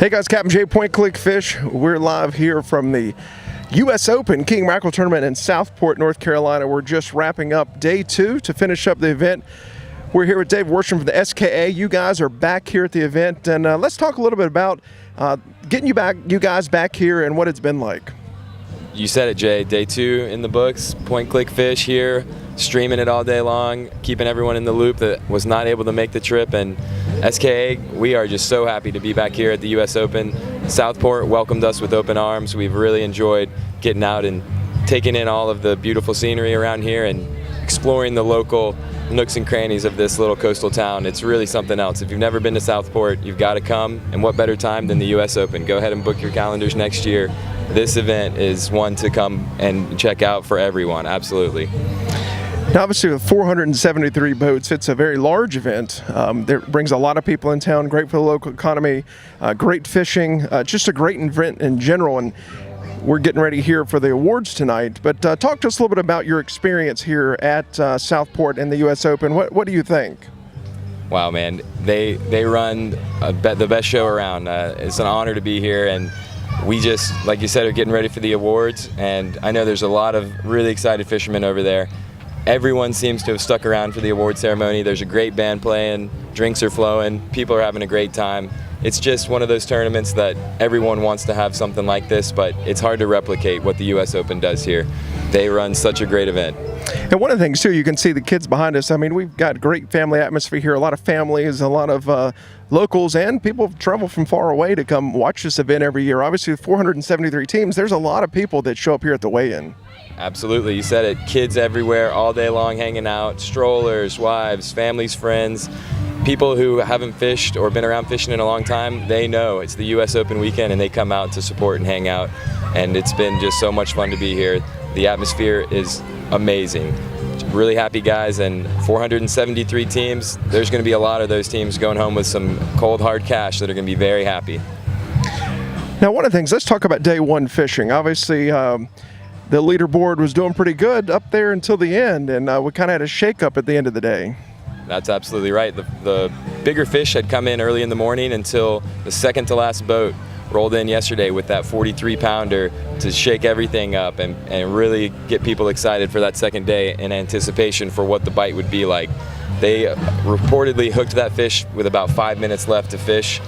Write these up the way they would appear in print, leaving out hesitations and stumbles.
Hey guys, Captain J, Point Click Fish. We're live here from the U.S. Open King Mackerel Tournament in Southport, North Carolina. We're just wrapping up day 2 to finish up the event. We're here with Dave Worsham from the SKA. You guys are back here at the event, and let's talk a little bit about getting you guys back here and what it's been like. You said it, Jay. Day 2 in the books. Point Click Fish here, streaming it all day long, keeping everyone in the loop that was not able to make the trip. And SKA, we are just so happy to be back here at the U.S. Open. Southport welcomed us with open arms. We've really enjoyed getting out and taking in all of the beautiful scenery around here and exploring the local nooks and crannies of this little coastal town. It's really something else. If you've never been to Southport, you've got to come, and what better time than the U.S. Open. Go ahead and book your calendars next year. This event is one to come and check out for everyone, absolutely. Now, obviously, with 473 boats, it's a very large event. That brings a lot of people in town, great for the local economy, great fishing, just a great event in general. And we're getting ready here for the awards tonight. But talk to us a little bit about your experience here at Southport and the U.S. Open. What do you think? Wow, man, they run the best show around. It's an honor to be here, and we just, like you said, are getting ready for the awards. And I know there's a lot of really excited fishermen over there. Everyone seems to have stuck around for the award ceremony. There's a great band playing, drinks are flowing, people are having a great time. It's just one of those tournaments that everyone wants to have something like this, but it's hard to replicate what the U.S. Open does here. They run such a great event. And one of the things, too, you can see the kids behind us. I mean, we've got great family atmosphere here, a lot of families, a lot of locals, and people travel from far away to come watch this event every year. Obviously, with 473 teams, there's a lot of people that show up here at the weigh-in. Absolutely, you said it. Kids everywhere, all day long hanging out, strollers, wives, families, friends. People who haven't fished or been around fishing in a long time, they know it's the U.S. Open weekend and they come out to support and hang out. And it's been just so much fun to be here. The atmosphere is amazing. Really happy guys, and 473 teams. There's going to be a lot of those teams going home with some cold hard cash that are going to be very happy. Now, one of the things, let's talk about day 1 fishing. Obviously, the leaderboard was doing pretty good up there until the end, and we kind of had a shake-up at the end of the day. That's absolutely right. The bigger fish had come in early in the morning until the second to last boat rolled in yesterday with that 43-pounder to shake everything up and really get people excited for that second day in anticipation for what the bite would be like. They reportedly hooked that fish with about 5 minutes left to fish,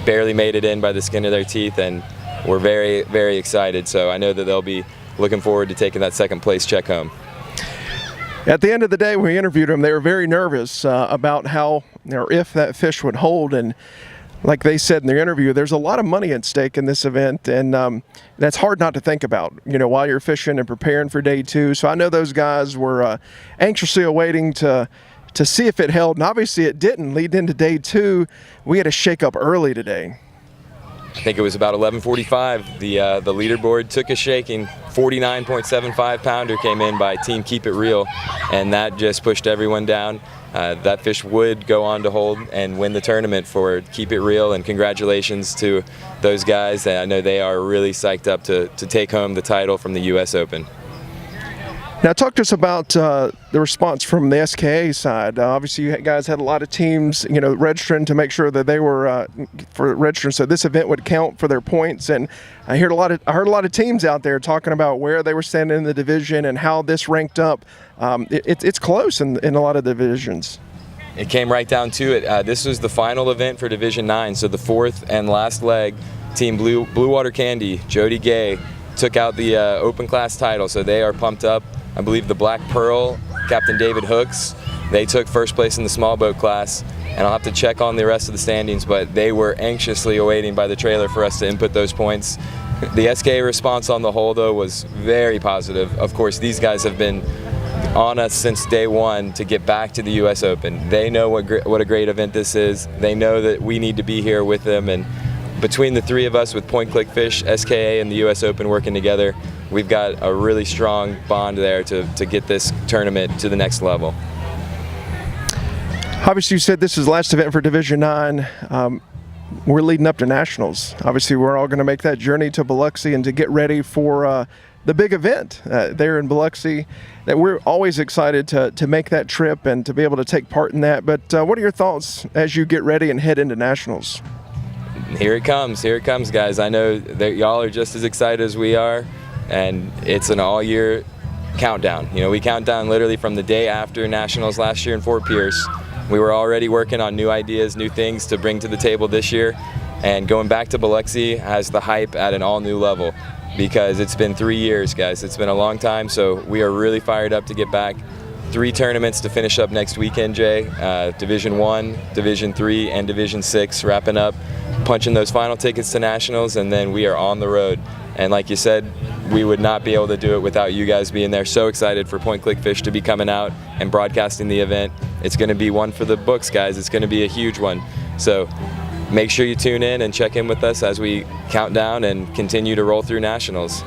barely made it in by the skin of their teeth, and we're very, very excited. So I know that they'll be looking forward to taking that second place check home. At the end of the day, when we interviewed them, they were very nervous about how or if that fish would hold. And like they said in their interview, there's a lot of money at stake in this event, and that's hard not to think about, you know, while you're fishing and preparing for day 2. So I know those guys were anxiously awaiting to see if it held, and obviously it didn't. Lead into day 2, we had a shake up early today. I think it was about 11:45. The leaderboard took a shaking. 49.75 pounder came in by Team Keep It Real, and that just pushed everyone down. That fish would go on to hold and win the tournament for Keep It Real, and congratulations to those guys. I know they are really psyched up to take home the title from the U.S. Open. Now, talk to us about the response from the SKA side. Obviously, you guys had a lot of teams, you know, registering to make sure that they were for registering, so this event would count for their points. And I heard a lot of teams out there talking about where they were standing in the division and how this ranked up. It's close in a lot of divisions. It came right down to it. This was the final event for Division 9, so the fourth and last leg. Team Blue Water Candy, Jody Gay, took out the open class title, so they are pumped up. I believe the Black Pearl, Captain David Hooks, they took first place in the small boat class, and I'll have to check on the rest of the standings, but they were anxiously awaiting by the trailer for us to input those points. The SKA response on the whole, though, was very positive. Of course, these guys have been on us since day 1 to get back to the U.S. Open. They know what a great event this is. They know that we need to be here with them, and between the 3 of us with Point Click Fish, SKA, and the U.S. Open working together, we've got a really strong bond there to get this tournament to the next level. Obviously, you said this is the last event for Division 9. We're leading up to Nationals. Obviously, we're all going to make that journey to Biloxi and to get ready for the big event there in Biloxi. That we're always excited to make that trip and to be able to take part in that. But what are your thoughts as you get ready and head into Nationals? Here it comes, guys. I know that y'all are just as excited as we are, and it's an all-year countdown. You know, we count down literally from the day after Nationals last year in Fort Pierce. We were already working on new ideas, new things to bring to the table this year, and going back to Biloxi has the hype at an all-new level because it's been 3 years, guys. It's been a long time, so we are really fired up to get back. 3 tournaments to finish up next weekend, Jay. Division 1, Division 3, and Division 6 wrapping up, punching those final tickets to Nationals, and then we are on the road. And like you said, we would not be able to do it without you guys being there. So excited for Point Click Fish to be coming out and broadcasting the event. It's going to be one for the books, guys. It's going to be a huge one. So make sure you tune in and check in with us as we count down and continue to roll through Nationals.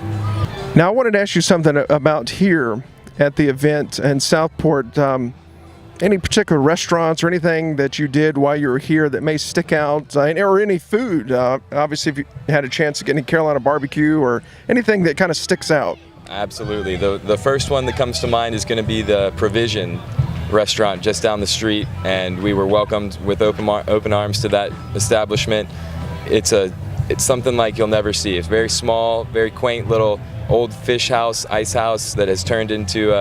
Now, I wanted to ask you something about here at the event in Southport. Any particular restaurants or anything that you did while you were here that may stick out, or any food? Obviously, if you had a chance to get any Carolina barbecue or anything that kind of sticks out. Absolutely. The first one that comes to mind is going to be the Provision restaurant just down the street, and we were welcomed with open arms to that establishment. It's something like you'll never see. It's very small, very quaint little old fish house, ice house that has turned into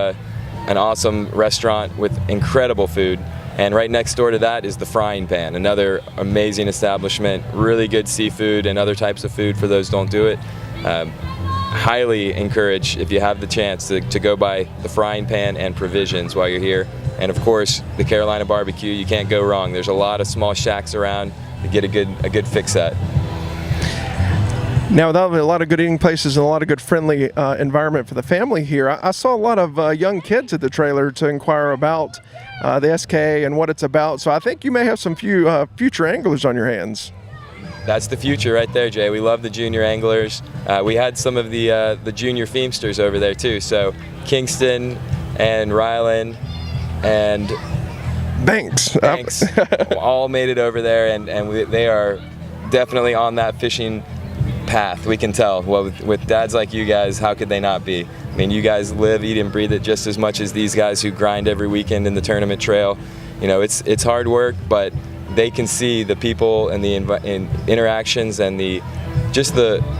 an awesome restaurant with incredible food. And right next door to that is the Frying Pan, another amazing establishment, really good seafood and other types of food for those who don't do it. Highly encourage, if you have the chance, to go by the Frying Pan and Provisions while you're here. And of course, the Carolina barbecue, you can't go wrong. There's a lot of small shacks around to get a good fix at. Now, without a lot of good eating places and a lot of good friendly environment for the family here, I saw a lot of young kids at the trailer to inquire about the SK and what it's about. So I think you may have some future anglers on your hands. That's the future right there, Jay. We love the junior anglers. We had some of the junior Feemsters over there too. So Kingston and Rylan and Banks all made it over there, and they are definitely on that fishing path. We can tell. Well, with dads like you guys, how could they not be? I mean, you guys live, eat, and breathe it just as much as these guys who grind every weekend in the tournament trail. You know, it's hard work, but they can see the people and the interactions and the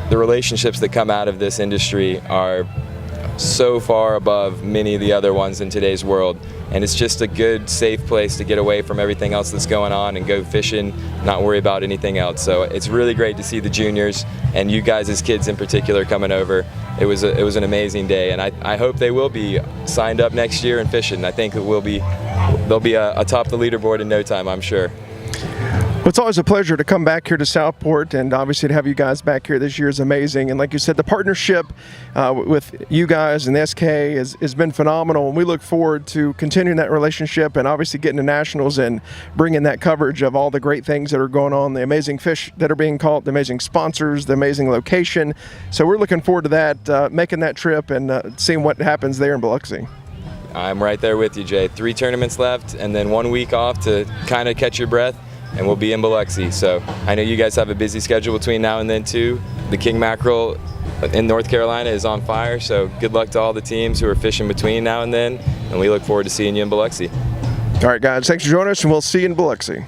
relationships that come out of this industry are so far above many of the other ones in today's world. And it's just a good, safe place to get away from everything else that's going on and go fishing, not worry about anything else. So it's really great to see the juniors and you guys as kids in particular coming over. It was an amazing day, and I hope they will be signed up next year and fishing. I think they'll be atop the leaderboard in no time, I'm sure. Well, it's always a pleasure to come back here to Southport, and obviously to have you guys back here this year is amazing. And like you said, the partnership with you guys and the SK has been phenomenal, and we look forward to continuing that relationship and obviously getting to Nationals and bringing that coverage of all the great things that are going on, the amazing fish that are being caught, the amazing sponsors, the amazing location. So we're looking forward to that, making that trip and seeing what happens there in Biloxi. I'm right there with you, Jay. 3 tournaments left and then 1 week off to kind of catch your breath, and we'll be in Biloxi. So I know you guys have a busy schedule between now and then too. The king mackerel in North Carolina is on fire, so good luck to all the teams who are fishing between now and then, and we look forward to seeing you in Biloxi. All right, guys, thanks for joining us, and we'll see you in Biloxi.